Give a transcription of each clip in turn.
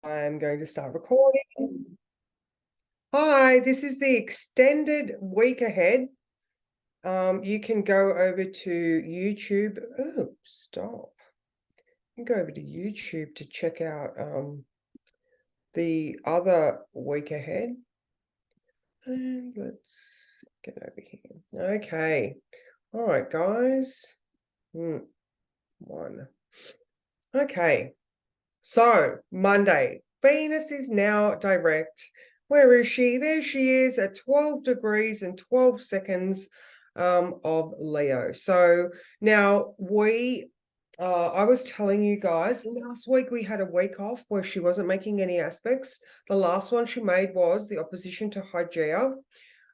I'm going to start recording. Hi, this is the extended week ahead. You can go over to YouTube. Oh, stop. You can go over to YouTube to check out the other week ahead. And let's get over here. Okay. All right, guys. One. Okay. So, Monday, Venus is now direct. Where is she? There she is at 12 degrees and 12 seconds of Leo. So now I was telling you guys, last week we had a week off where she wasn't making any aspects. The last one she made was the opposition to Hygeia.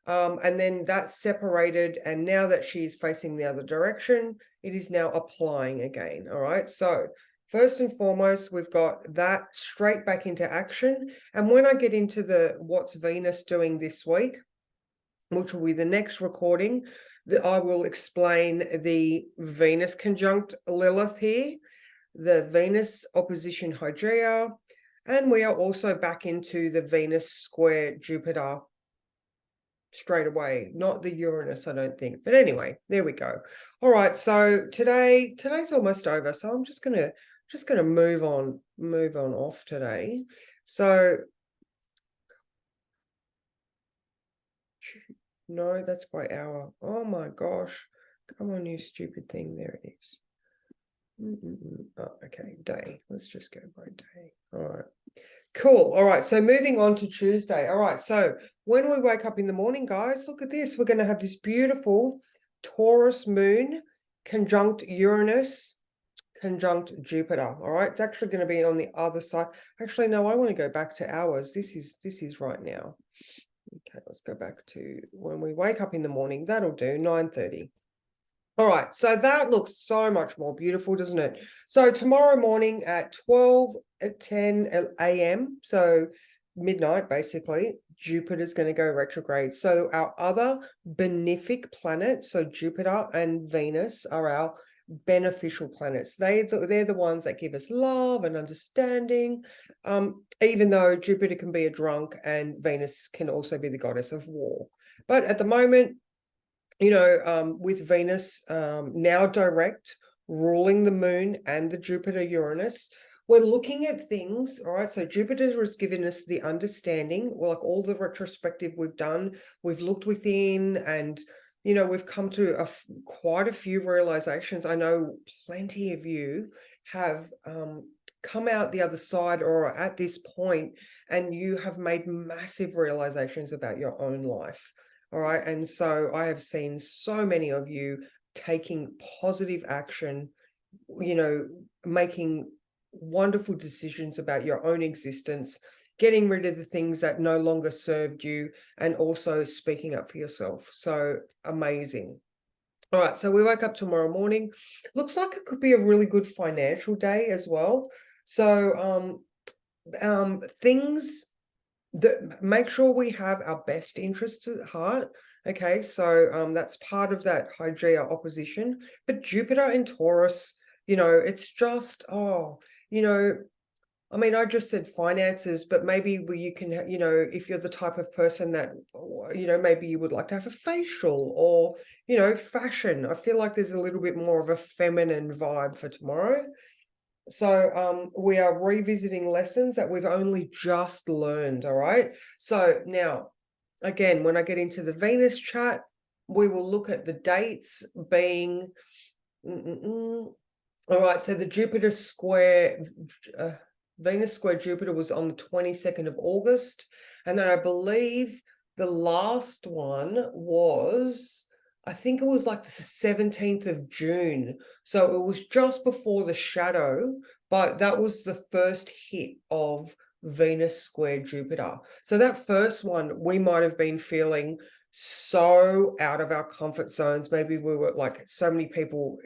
And then that separated, and now that she's facing the other direction, it is now applying again. All right, so first and foremost, we've got that straight back into action. And when I get into the what's Venus doing this week, which will be the next recording, that I will explain the Venus conjunct Lilith here, the Venus opposition Hygeia, and we are also back into the Venus square Jupiter straight away, not the Uranus, I don't think. But anyway, there we go. All right, so today's almost over, so I'm just gonna move on off today. So no, that's by hour. Oh my gosh, come on, you stupid thing. There it is. Oh, okay, day. Let's just go by day. All right. Cool. All right. So moving on to Tuesday. All right. So when we wake up in the morning, guys, look at this. We're going to have this beautiful Taurus moon conjunct Uranus, conjunct Jupiter. All right. It's actually going to be on the other side. Actually, no, I want to go back to hours. This is right now. Okay, let's go back to when we wake up in the morning. That'll do. 9:30. All right, so that looks so much more beautiful, doesn't it? So tomorrow morning at 12:10 a.m., so midnight basically, Jupiter's going to go retrograde. So our other benefic planet, so Jupiter and Venus are our beneficial planets. They're the ones that give us love and understanding, even though Jupiter can be a drunk and Venus can also be the goddess of war. But at the moment, with Venus now direct, ruling the moon and the Jupiter-Uranus, we're looking at things, all right? So Jupiter has given us the understanding, well, like all the retrospective we've done, we've looked within and, we've come to quite a few realizations. I know plenty of you have come out the other side or are at this point and you have made massive realizations about your own life. All right. And so I have seen so many of you taking positive action, making wonderful decisions about your own existence, getting rid of the things that no longer served you, and also speaking up for yourself. So amazing. All right. So we wake up tomorrow morning. Looks like it could be a really good financial day as well. So things that make sure we have our best interests at heart. Okay, so that's part of that Hygeia opposition. But Jupiter in Taurus, it's just, I mean, I just said finances, but maybe you can, if you're the type of person that, maybe you would like to have a facial or, fashion. I feel like there's a little bit more of a feminine vibe for tomorrow. So we are revisiting lessons that we've only just learned, all right? So now, again, when I get into the Venus chart, we will look at the dates being... All right, so the Jupiter square, Venus square Jupiter was on the 22nd of August. And then I believe the last one was... I think it was like the 17th of June. So it was just before the shadow, but that was the first hit of Venus square Jupiter. So that first one, we might have been feeling so out of our comfort zones. Maybe we were like so many people,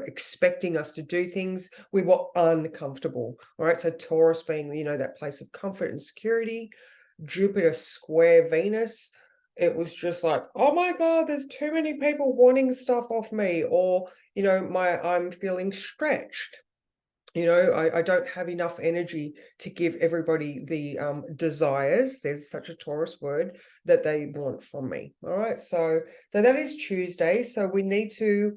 expecting us to do things. We were uncomfortable. All right. So Taurus being, that place of comfort and security, Jupiter square Venus, it was just like, oh my God, there's too many people wanting stuff off me, or, I'm feeling stretched. You know, I don't have enough energy to give everybody the desires, there's such a Taurus word, that they want from me. All right, so that is Tuesday. So we need to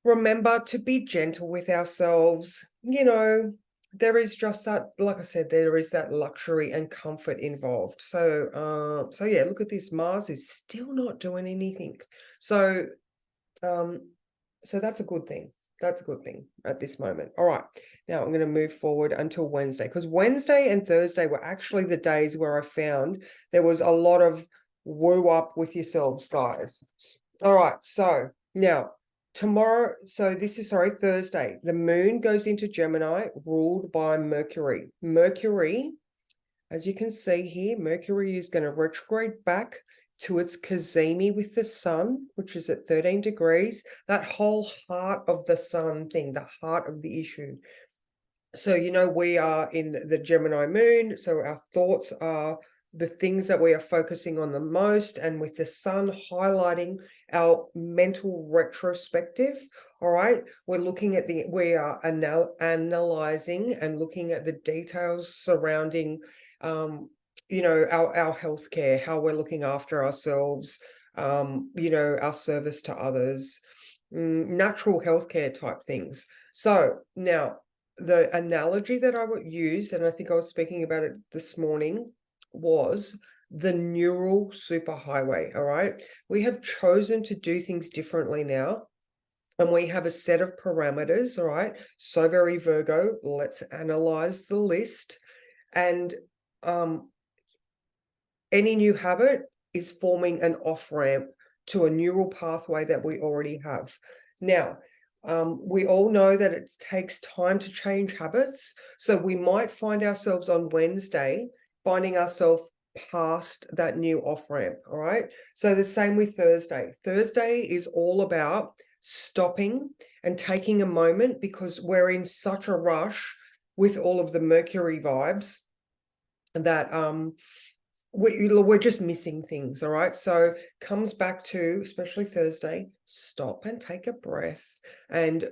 remember to be gentle with ourselves. You know, there is just that, like I said, there is that luxury and comfort involved. So yeah, look at this. Mars is still not doing anything. So so that's a good thing. That's a good thing at this moment. All right. Now I'm going to move forward until Wednesday, because Wednesday and Thursday were actually the days where I found there was a lot of woo up with yourselves, guys. All right. So now tomorrow, so this is, sorry, Thursday, the moon goes into Gemini, ruled by Mercury. Mercury, as you can see here, Mercury is going to retrograde back to its cazimi with the sun, which is at 13 degrees, that whole heart of the sun thing, the heart of the issue. So, you know, we are in the Gemini moon, so our thoughts are the things that we are focusing on the most, and with the sun highlighting our mental retrospective. All right, we're looking at we are analyzing and looking at the details surrounding you know, our healthcare, how we're looking after ourselves, you know, our service to others, natural healthcare type things. So now the analogy that I would use, and I think I was speaking about it this morning, was the neural superhighway. All right, we have chosen to do things differently now, and we have a set of parameters. All right, so very Virgo, let's analyze the list. And any new habit is forming an off-ramp to a neural pathway that we already have. Now, we all know that it takes time to change habits. So we might find ourselves on Wednesday finding ourselves past that new off-ramp. All right. So the same with Thursday. Thursday is all about stopping and taking a moment, because we're in such a rush with all of the Mercury vibes that we're just missing things. All right, so comes back to, especially Thursday, stop and take a breath, and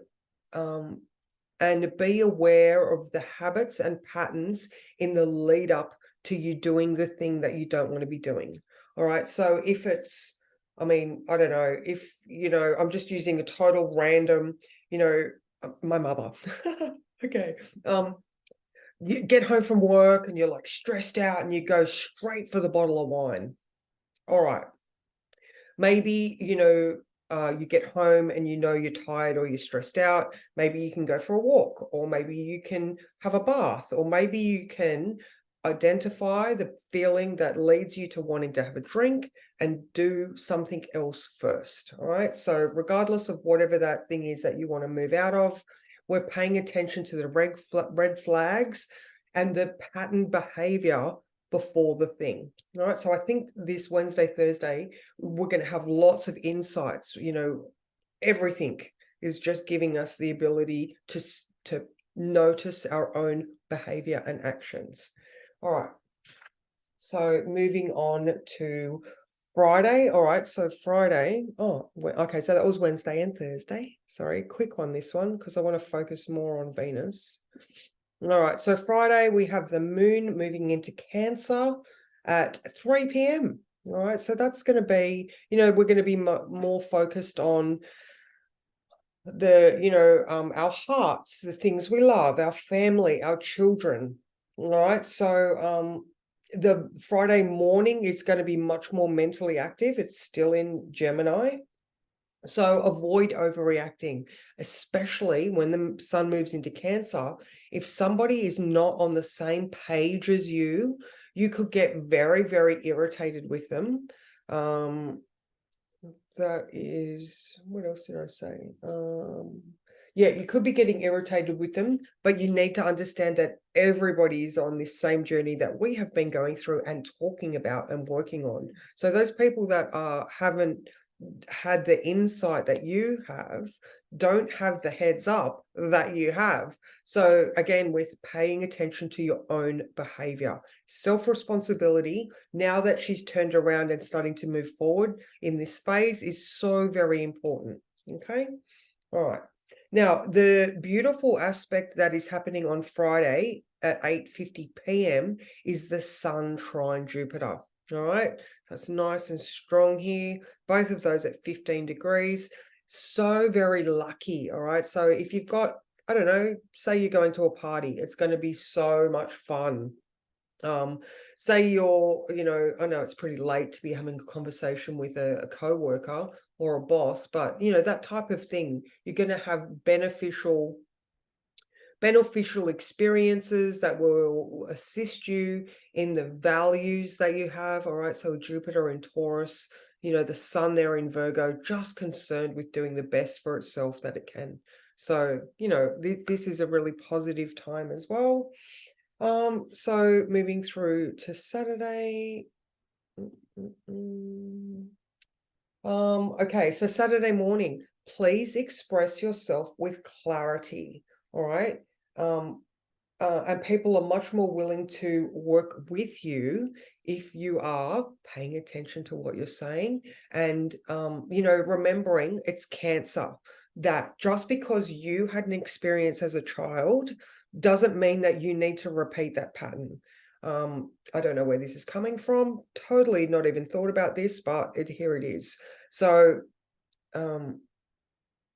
be aware of the habits and patterns in the lead up to you doing the thing that you don't want to be doing. All right, so if it's, I mean, I don't know, if, you know, I'm just using a total random, you know, my mother. Okay, you get home from work and you're like stressed out and you go straight for the bottle of wine. All right. Maybe, you know, you get home and you know you're tired or you're stressed out. Maybe you can go for a walk, or maybe you can have a bath, or maybe you can identify the feeling that leads you to wanting to have a drink and do something else first. All right. So regardless of whatever that thing is that you want to move out of, we're paying attention to the red flags and the pattern behavior before the thing. All right. So I think this Wednesday, Thursday, we're going to have lots of insights. You know, everything is just giving us the ability to notice our own behavior and actions. All right. So moving on to Friday. All right, so Friday. Oh, okay, so that was Wednesday and Thursday. Sorry, quick one, this one, because I want to focus more on Venus. All right, so Friday we have the moon moving into Cancer at 3 p.m. All right, so that's going to be, you know, we're going to be more focused on the, you know, our hearts, the things we love, our family, our children. All right, so the Friday morning is going to be much more mentally active. It's still in Gemini. So avoid overreacting, especially when the sun moves into Cancer. If somebody is not on the same page as you, you could get very, very irritated with them. That is, what else did I say? Yeah, you could be getting irritated with them, but you need to understand that everybody is on this same journey that we have been going through and talking about and working on. So those people that haven't had the insight that you have don't have the heads up that you have. So again, with paying attention to your own behavior, self-responsibility, now that she's turned around and starting to move forward in this phase, is so very important. Okay. All right. Now, the beautiful aspect that is happening on Friday at 8:50 p.m. is the Sun trine Jupiter. All right. So it's nice and strong here. Both of those at 15 degrees. So very lucky. All right. So if you've got, I don't know, say you're going to a party, it's going to be so much fun. Say you're, I know it's pretty late to be having a conversation with a co-worker or a boss, but that type of thing, you're going to have beneficial experiences that will assist you in the values that you have. All right, so Jupiter in Taurus, the Sun there in Virgo, just concerned with doing the best for itself that it can. So this is a really positive time as well. So moving through to Saturday. Okay, so Saturday morning, please express yourself with clarity. All right. And people are much more willing to work with you if you are paying attention to what you're saying and remembering it's Cancer, that just because you had an experience as a child doesn't mean that you need to repeat that pattern. I don't know where this is coming from, totally not even thought about this, but here it is. So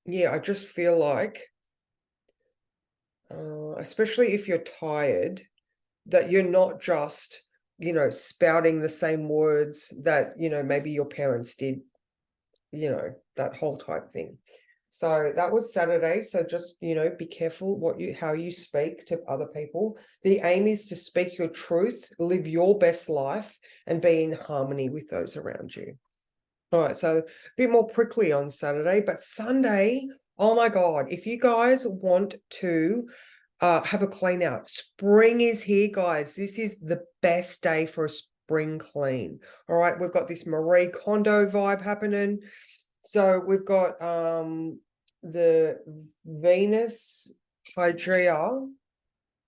yeah, I just feel like especially if you're tired, that you're not just, spouting the same words that, maybe your parents did, that whole type thing. So that was Saturday. So just, be careful how you speak to other people. The aim is to speak your truth, live your best life, and be in harmony with those around you. All right, so a bit more prickly on Saturday, but Sunday, oh my God, if you guys want to have a clean out, spring is here, guys. This is the best day for a spring clean. All right, we've got this Marie Kondo vibe happening. So we've got the Venus Hydrea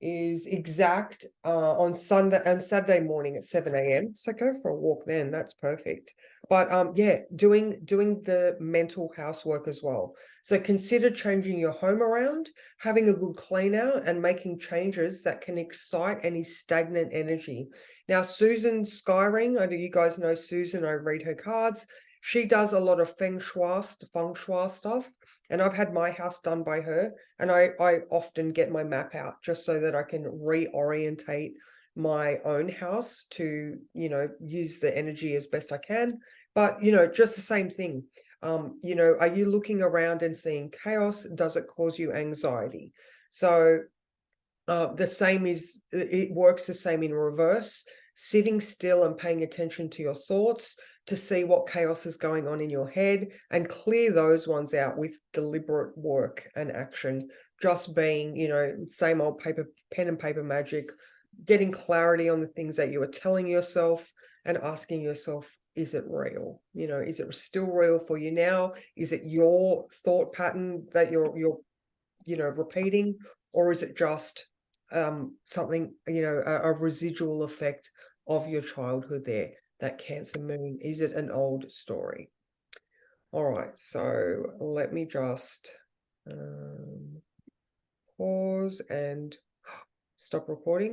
is exact on Saturday morning at 7 a.m. So go for a walk then. That's perfect. But yeah, doing the mental housework as well. So consider changing your home around, having a good clean out, and making changes that can excite any stagnant energy. Now, Susan Skyring, I know you guys know Susan, I read her cards. She does a lot of feng shui stuff, and I've had my house done by her. And I often get my map out just so that I can reorientate my own house to, use the energy as best I can. But, just the same thing. Are you looking around and seeing chaos? Does it cause you anxiety? So the same it works the same in reverse. Sitting still and paying attention to your thoughts to see what chaos is going on in your head and clear those ones out with deliberate work and action. Just being, same old pen and paper magic, getting clarity on the things that you are telling yourself and asking yourself, is it real? Is it still real for you now? Is it your thought pattern that you're repeating, or is it just something, a residual effect of your childhood there? That Cancer moon, is it an old story? All right, so let me just pause and stop recording.